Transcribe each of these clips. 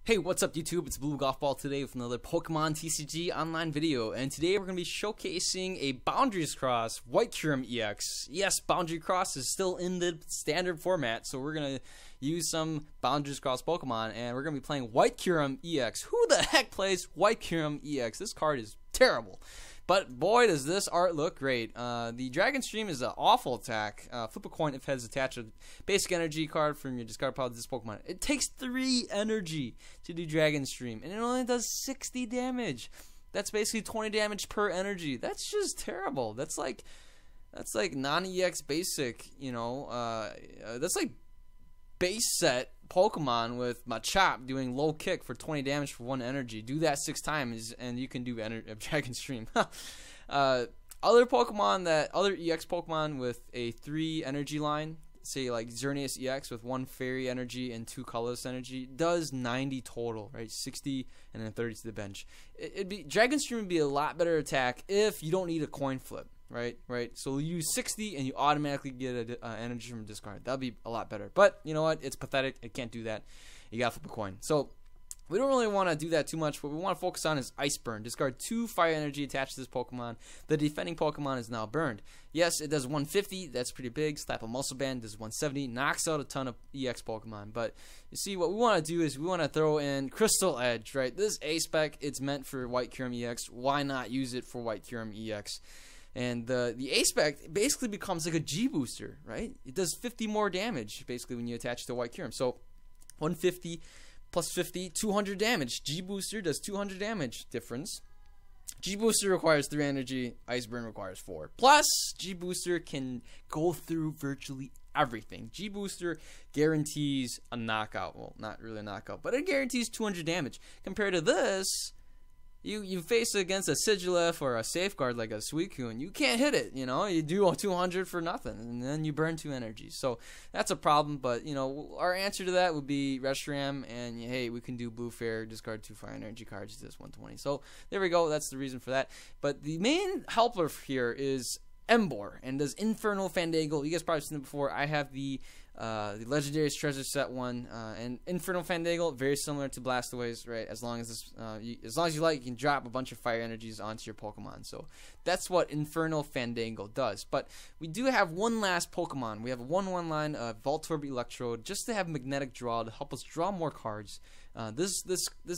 Hey, what's up YouTube? It's Blue Golf Ball today with another Pokemon TCG online video, and today we're going to be showcasing a Boundaries Cross White Kyurem EX. Yes, Boundary Cross is still in the standard format, so we're going to use some Boundaries Cross Pokemon, and we're going to be playing White Kyurem EX. Who the heck plays White Kyurem EX? This card is terrible. But boy, does this art look great. The Dragon Stream is an awful attack. Flip a coin if it has attached a basic energy card from your discard pile to this Pokemon. It takes 3 energy to do Dragon Stream, and it only does 60 damage. That's basically 20 damage per energy. That's just terrible. That's like non-EX basic, you know. That's like base set Pokemon with Machop doing low kick for 20 damage for 1 energy. Do that 6 times and you can do Dragon Stream. Other EX Pokemon with a 3 energy line, say like Xerneas EX with 1 fairy energy and 2 colorless energy, does 90 total, right? 60 and then 30 to the bench. Dragon Stream would be a lot better attack if you don't need a coin flip. Right. So you use 60 and you automatically get an energy from discard. That'll be a lot better. But you know what? It's pathetic. It can't do that. You gotta flip a coin. So we don't really want to do that too much. What we want to focus on is Ice Burn. Discard 2 fire energy attached to this Pokemon. The defending Pokemon is now burned. Yes, it does 150. That's pretty big. Slap a Muscle Band does 170. Knocks out a ton of EX Pokemon. But you see, what we want to do is we want to throw in Crystal Edge. Right. This A spec, it's meant for White Kyurem EX. Why not use it for White Kyurem EX? And the A-Spec basically becomes like a G-Booster, right? It does 50 more damage, basically, when you attach it to White Kyurem. So, 150 plus 50, 200 damage. G-Booster does 200 damage difference. G-Booster requires 3 energy. Ice Burn requires 4. Plus, G-Booster can go through virtually everything. G-Booster guarantees a knockout. Well, not really a knockout, but it guarantees 200 damage. Compared to this, You face it against a Sigilyph or a Safeguard like a Suicune, you can't hit it, you know. You do 200 for nothing, and then you burn 2 energies. So that's a problem, but, you know, our answer to that would be Reshiram, and, hey, we can do Blue Fair, discard 2 fire energy cards to this 120. So there we go, that's the reason for that. But the main helper here is Emboar, and does Infernal Fandangle. You guys probably seen it before. I have the Legendary Treasure Set one, and Infernal Fandangle, very similar to Blastoise, right? As long as this, as long as you like, you can drop a bunch of fire energies onto your Pokemon. So that's what Infernal Fandangle does. But we do have one last Pokemon. We have a 1/1 line of Voltorb Electrode, just to have Magnetic Draw to help us draw more cards. This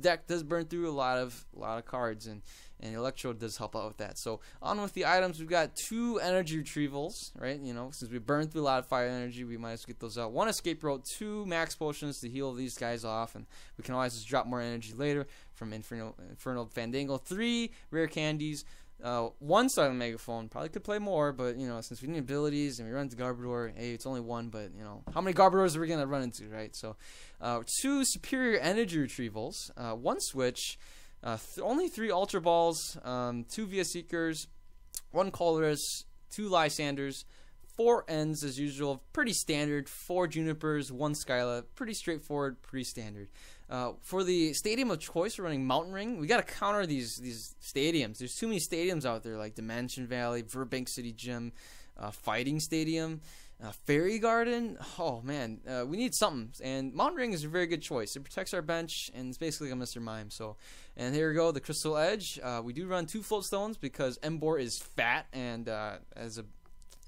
deck does burn through a lot of cards, and Electrode does help out with that. So on with the items, we've got 2 energy retrievals, right? You know, since we burned through a lot of fire energy, we might as well get those out. 1 escape rope, 2 max potions to heal these guys off, and we can always just drop more energy later from Infernal Fandangle. 3 rare candies. 1 Silent Megaphone. Probably could play more, but, you know, since we need abilities and we run into Garbodor, hey, it's only 1, but, you know, how many Garbodors are we going to run into, right? So 2 superior energy retrievals, 1 switch, only 3 Ultra Balls, 2 Via Seekers, 1 Colress, 2 Lysanders, 4 Ends as usual, pretty standard, 4 Junipers, 1 Skyla, pretty straightforward, pretty standard. For the stadium of choice, we're running Mountain Ring. We got to counter these stadiums. There's too many stadiums out there, like Dimension Valley, Burbank City Gym, Fighting Stadium, Fairy Garden. Oh man, we need something. And Mountain Ring is a very good choice. It protects our bench, and it's basically a Mr. Mime. So, and here we go, the Crystal Edge. We do run 2 Float Stones because Emboar is fat and has a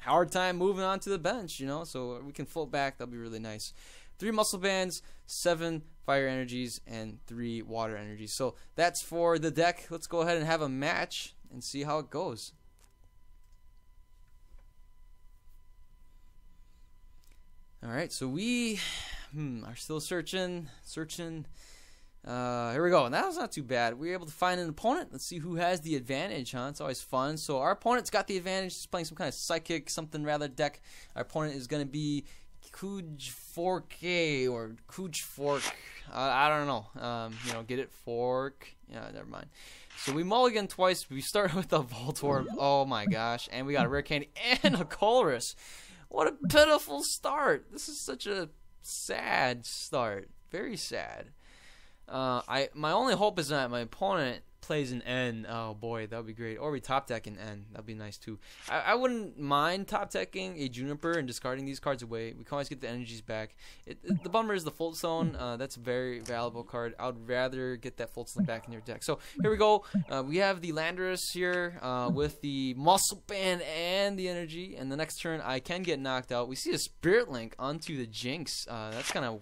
hard time moving on to the bench, you know. So we can float back. That'll be really nice. 3 Muscle Bands, 7 fire energies, and 3 water energies. So that's for the deck. Let's go ahead and have a match and see how it goes. Alright, so we are still searching. Here we go. And that was not too bad. We were able to find an opponent. Let's see who has the advantage, huh? It's always fun. So our opponent's got the advantage. He's playing some kind of psychic, something rather deck. Our opponent is going to be Kuj 4K or Kuj Fork. I don't know. You know, get it? Fork. Yeah, never mind. So we mulligan twice. We start with a Voltorb. Oh my gosh. And we got a rare candy and a Colress. What a pitiful start. This is such a sad start. Very sad. My only hope is that my opponent plays an N, oh boy, that would be great. Or we top deck an N, that'd be nice too. I wouldn't mind top decking a Juniper and discarding these cards away. We can always get the energies back. The bummer is the Fold Stone. That's a very valuable card. I would rather get that Fold Stone back in your deck. So here we go. We have the Landorus here with the Muscle Band and the energy. And the next turn I can get knocked out. We see a Spirit Link onto the Jinx. That's kind of a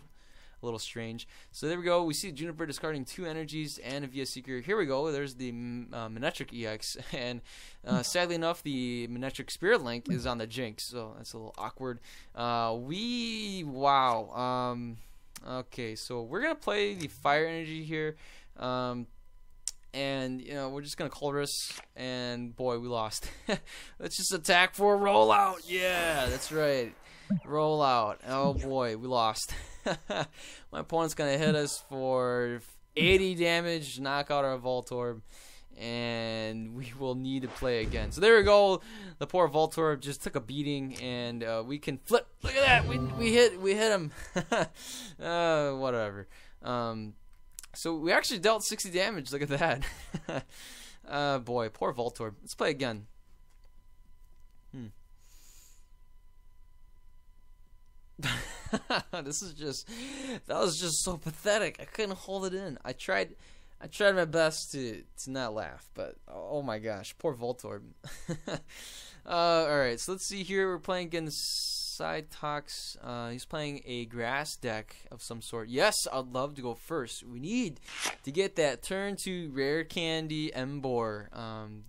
little strange. So there we go. We see Juniper discarding 2 energies and a VS Seeker. Here we go. There's the Manectric EX, and sadly enough, the Manectric Spirit Link is on the Jinx, so that's a little awkward. Okay, so we're gonna play the Fire Energy here, and you know we're just gonna Colress, and boy, we lost. Let's just attack for a rollout. Yeah, that's right. Roll out. Oh boy, we lost. My opponent's gonna hit us for 80 damage, knock out our Voltorb, and we will need to play again. So there we go. The poor Voltorb just took a beating, and we can flip. Look at that. We hit him. Whatever. So we actually dealt 60 damage. Look at that. Boy, poor Voltorb. Let's play again. That was just so pathetic. I couldn't hold it in. I tried my best to not laugh, but oh my gosh, poor Voltorb. Alright, so let's see here. We're playing against Cytox. He's playing a grass deck of some sort. Yes, I'd love to go first. We need to get that turn to Rare Candy Embor.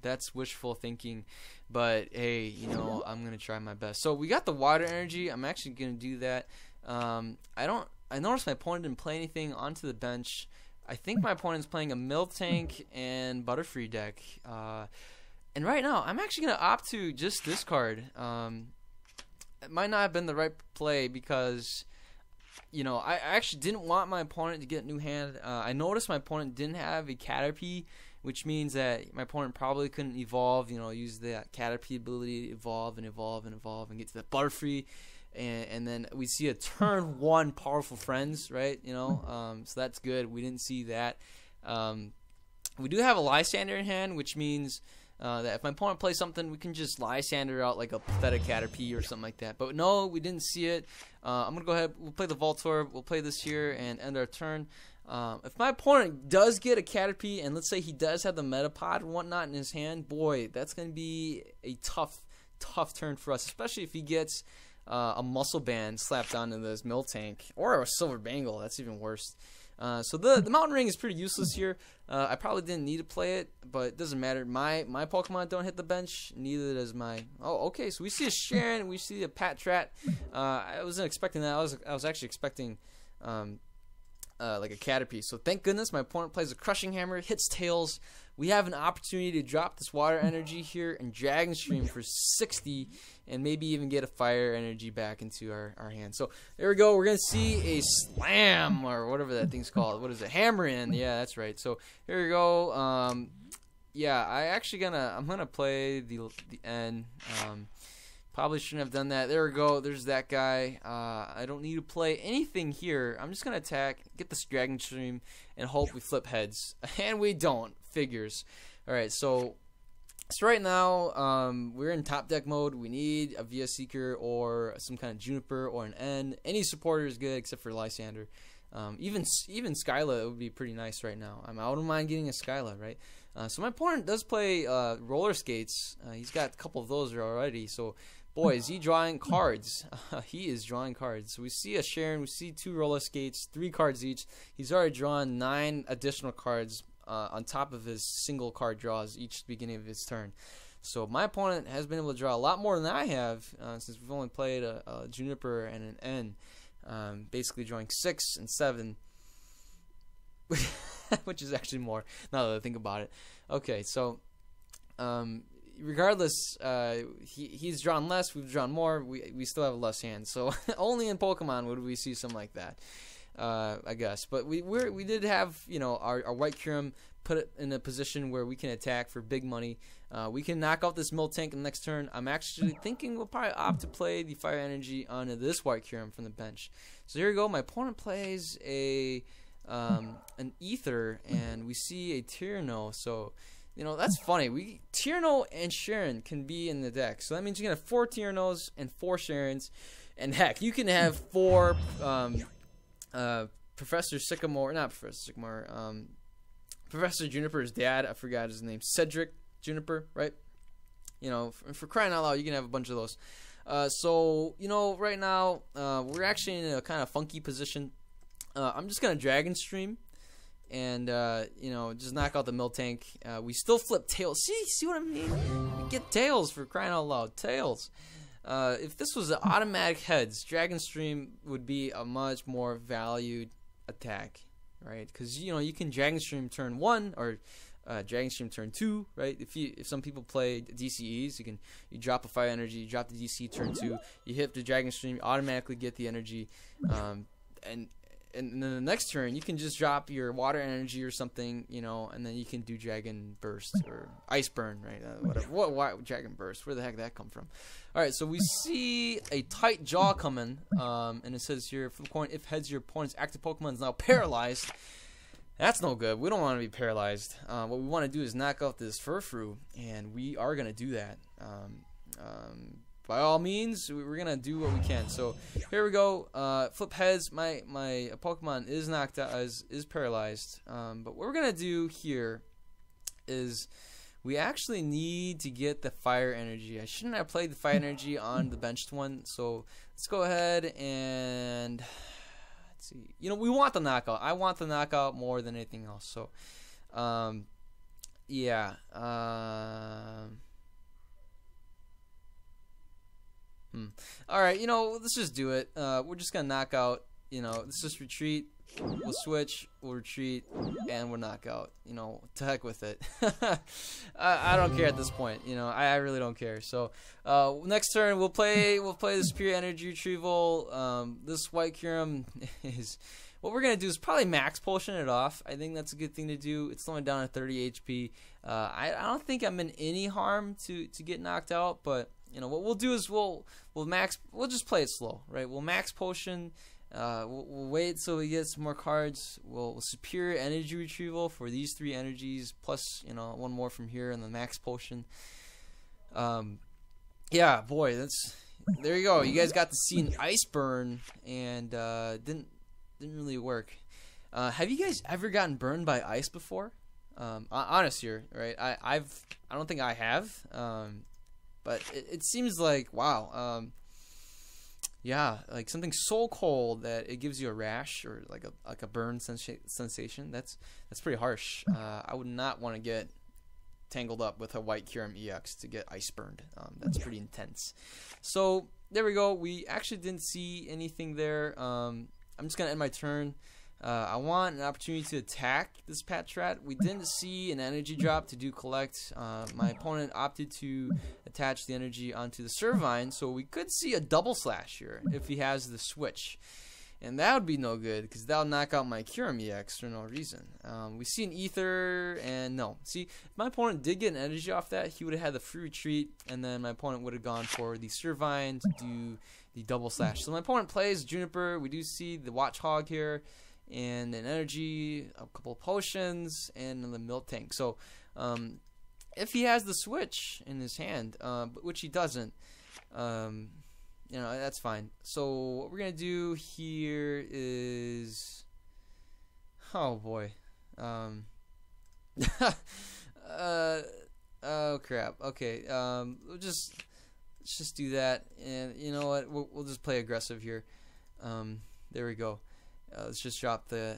That's wishful thinking. But hey, you know, I'm gonna try my best. So we got the Water Energy. I'm actually gonna do that. I noticed my opponent didn't play anything onto the bench. I think my opponent's playing a Miltank and Butterfree deck. And right now, I'm actually gonna opt to just discard. It might not have been the right play because, you know, I actually didn't want my opponent to get a new hand. I noticed my opponent didn't have a Caterpie, which means that my opponent probably couldn't evolve, you know, use that Caterpie ability to evolve and evolve and evolve and get to the Butterfree. And then we see a turn 1 powerful friends, right? You know, so that's good. We didn't see that. We do have a Lysander in hand, which means that if my opponent plays something, we can just Lysander out like a pathetic Caterpie or something like that. But no, we didn't see it. I'm going to go ahead. We'll play the Voltorb. We'll play this here and end our turn. If my opponent does get a Caterpie, and let's say he does have the Metapod and whatnot in his hand, boy, that's going to be a tough turn for us, especially if he gets a Muscle Band slapped onto this Miltank, or a Silver Bangle. That's even worse. So the Mountain Ring is pretty useless here. I probably didn't need to play it, but it doesn't matter. My Pokemon don't hit the bench, neither does my... Oh, okay, so we see a Sharon, we see a Patrat. I wasn't expecting that. I was actually expecting like a Caterpie. So thank goodness my opponent plays a Crushing Hammer, hits Tails. We have an opportunity to drop this Water Energy here and Dragon Stream for 60 and maybe even get a Fire Energy back into our hand. So there we go. We're going to see a Slam or whatever that thing's called. What is it? Hammer in. Yeah, that's right. So here we go. Yeah, I'm going to play the N. Probably shouldn't have done that. There we go. There's that guy. I don't need to play anything here. I'm just going to attack, get this Dragon Stream, and hope we flip heads. And we don't. Figures. Alright, so right now, we're in top deck mode. We need a VS Seeker or some kind of Juniper or an N. Any supporter is good except for Lysander. Even Skyla would be pretty nice right now. I wouldn't mind getting a Skyla, right? So my opponent does play roller skates. He's got a couple of those already. So, boy, is he drawing cards. He is drawing cards. So we see a Sharon. We see 2 roller skates, 3 cards each. He's already drawn 9 additional cards on top of his single card draws each beginning of his turn. So my opponent has been able to draw a lot more than I have since we've only played a Juniper and an N. Basically drawing 6 and 7, which is actually more now that I think about it. Okay, so regardless, he's drawn less, we've drawn more, we still have less hands. So only in Pokemon would we see something like that. I guess, but we did have, you know, our White Kyurem put it in a position where we can attack for big money. We can knock out this Miltank in the next turn. I'm actually thinking we'll probably opt to play the Fire Energy onto this White Kyurem from the bench. So here we go. My opponent plays a an Ether, and we see a Tyrano. So, you know, that's funny. Tyrano and Sharon can be in the deck. So that means you can have 4 Tyranos and 4 Sharons. And heck, you can have 4 Professor Sycamore, not Professor Sycamore, Professor Juniper's dad. I forgot his name. Cedric Juniper, right? You know, for crying out loud, you can have a bunch of those. So, you know, right now, we're actually in a kind of funky position. I'm just going to Dragon Stream and, you know, just knock out the Mill Tank. We still flip Tails. See what I mean? We get Tails, for crying out loud. Tails. If this was an automatic heads, Dragon Stream would be a much more valued attack, right? Because, you know, you can Dragon Stream turn 1 or Dragon Stream turn 2, right? If some people play DCEs, you drop a fire energy, you drop the DC turn 2, you hit the Dragon Stream, you automatically get the energy, and then the next turn you can just drop your water energy or something, you know, and then you can do Dragon Burst or Ice Burn, right? Whatever. Why Dragon Burst? Where the heck did that come from? All right, so we see a tight jaw coming, and it says here, flip coin. If heads, your opponent's active Pokemon is now paralyzed. That's no good. We don't want to be paralyzed. What we want to do is knock out this Furfrou, and we are going to do that. By all means, we're going to do what we can. So here we go. Flip heads. My Pokemon is knocked out, is paralyzed. But what we're going to do here is we actually need to get the fire energy. I shouldn't have played the fire energy on the benched one. So let's go ahead and... see. You know, we want the knockout. I want the knockout more than anything else. So, yeah. All right. You know, let's just do it. We're just gonna knock out. You know, let's just retreat. We'll switch. We'll retreat, and we'll knock out. You know, to heck with it. I don't care at this point. You know, I really don't care. So next turn we'll play the Superior Energy Retrieval. This White Kyurem is what we're gonna do is probably max potion it off. I think that's a good thing to do. It's only down to 30 HP. I don't think I'm in any harm to get knocked out, but you know what we'll do is we'll just play it slow, right? We'll max potion. We'll wait till we get some more cards. We'll Superior Energy Retrieval for these 3 energies, plus, you know, one more from here and the max potion. Yeah, boy, there you go. You guys got to see an Ice Burn, and didn't really work. Have you guys ever gotten burned by ice before? Honest here, right? I don't think I have. But it seems like, wow. Yeah, like something so cold that it gives you a rash or like a burn sensation. That's pretty harsh. I would not want to get tangled up with a White Kyurem EX to get ice burned. That's pretty intense. So there we go. We actually didn't see anything there. I'm just gonna end my turn. I want an opportunity to attack this Patrat. We didn't see an energy drop to do collect. My opponent opted to attach the energy onto the Servine, so we could see a double slash here if he has the switch. And that would be no good, because that'll knock out my Kyurem EX for no reason. We see an Ether, and no. See, if my opponent did get an energy off that, he would have had the free retreat, and then my opponent would have gone for the Servine to do the double slash. So my opponent plays Juniper. We do see the Watch Hog here, and an energy, a couple of potions, and the Mill Tank. So if he has the switch in his hand, which he doesn't, you know, that's fine. So what we're gonna do here is, oh boy, oh crap. Okay, let's just do that, and you know what? We'll just play aggressive here. There we go. Let's just drop the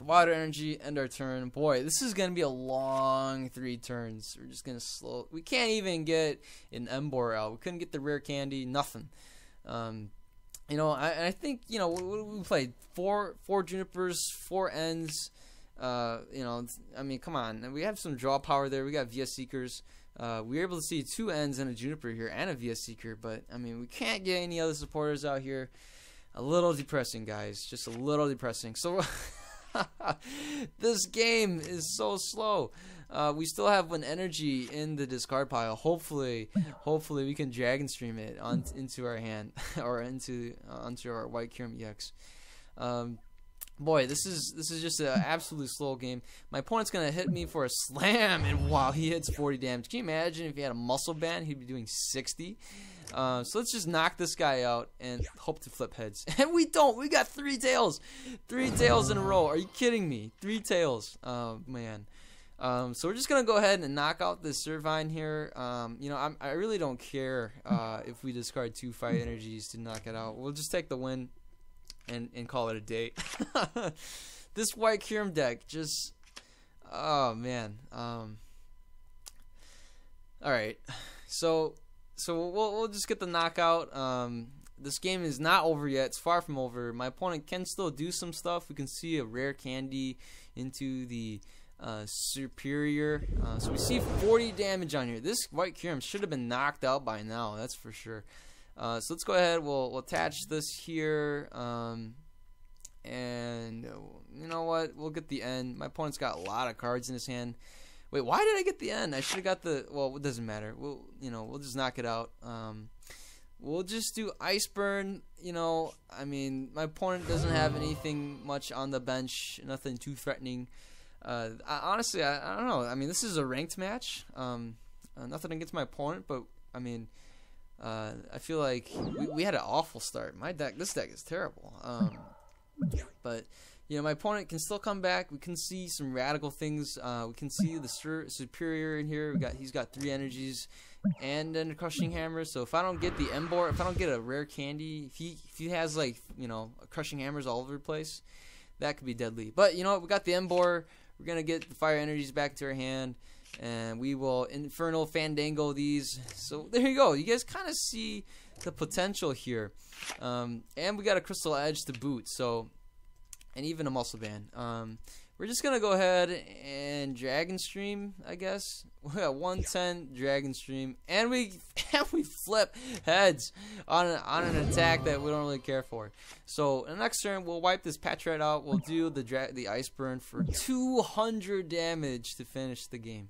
water energy, end our turn. Boy, this is going to be a long 3 turns. We're just going to slow. We can't even get an Emboar out. We couldn't get the rare candy. Nothing. You know, I think, you know, we played 4 Junipers, 4 Ends. You know, I mean, come on. We have some draw power there. We got VS Seekers. We were able to see 2 Ends and a Juniper here and a VS Seeker. But, I mean, we can't get any other supporters out here. A little depressing, guys. Just a little depressing. So this game is so slow. We still have an energy in the discard pile. Hopefully we can Dragon Stream it into our hand or onto our White Kyurem EX. Boy, this is just an absolutely slow game. My opponent's gonna hit me for a slam, and wow, he hits 40 damage. Can you imagine if he had a muscle band, he'd be doing 60? So let's just knock this guy out and hope to flip heads. And we don't. We got 3 tails. 3 tails in a row. Are you kidding me? 3 tails. Oh, man. So we're just going to go ahead and knock out this Servine here. You know, I really don't care if we discard 2 fire energies to knock it out. We'll just take the win and call it a day. This white Kyurem deck just... Oh, man. Alright. So we'll just get the knockout. This game is not over yet. It's far from over. My opponent can still do some stuff. We can see a rare candy into the superior. So we see 40 damage on here. This white Kyurem should have been knocked out by now. That's for sure. So let's go ahead. We'll attach this here. And you know what? We'll get the end. My opponent's got a lot of cards in his hand. Wait, why did I get the end? I should have got the... Well, it doesn't matter. We'll just knock it out. We'll just do Ice Burn. You know, I mean, my opponent doesn't have anything much on the bench. Nothing too threatening. Honestly, I don't know. I mean, this is a ranked match. Nothing against my opponent, but I mean, I feel like we had an awful start. This deck is terrible. But you know, my opponent can still come back. We can see some radical things. We can see the superior in here. He's got 3 energies and then a crushing hammer. So if I don't get the Embor, if I don't get a rare candy, if he has like, you know, crushing hammers all over the place, that could be deadly. But you know what? We got the Embor. We're gonna get the fire energies back to our hand, and we will Infernal Fandango these. So there you go. You guys kind of see the potential here, and we got a Crystal Edge to boot. So. And even a muscle band. We're just gonna go ahead and Dragon Stream, I guess. We got 110 Dragon Stream, and we flip heads on an attack that we don't really care for. So in the next turn, we'll wipe this Patriot out. We'll do the Ice Burn for 200 damage to finish the game.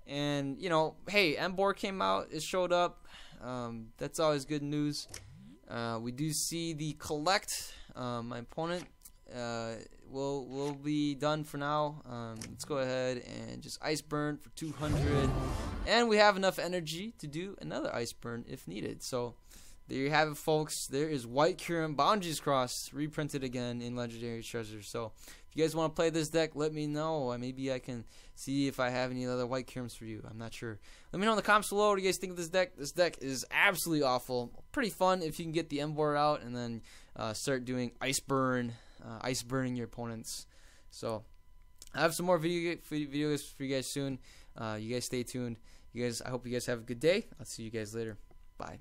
And you know, hey, Embor came out. It showed up. That's always good news. We do see the collect. My opponent. We'll be done for now. Let's go ahead and just Ice Burn for 200, and we have enough energy to do another Ice Burn if needed. So there you have it, folks. There is White Kyurem Boundaries Cross reprinted again in Legendary Treasure. So if you guys want to play this deck, let me know. Maybe I can see if I have any other White Kyurems for you. I'm not sure. Let me know in the comments below what do you guys think of this deck. This deck is absolutely awful. Pretty fun if you can get the Embor out and then start doing Ice Burn. Ice burning your opponents. So I have some more videos for you guys soon. You guys stay tuned. I hope you guys have a good day. I'll see you guys later. Bye.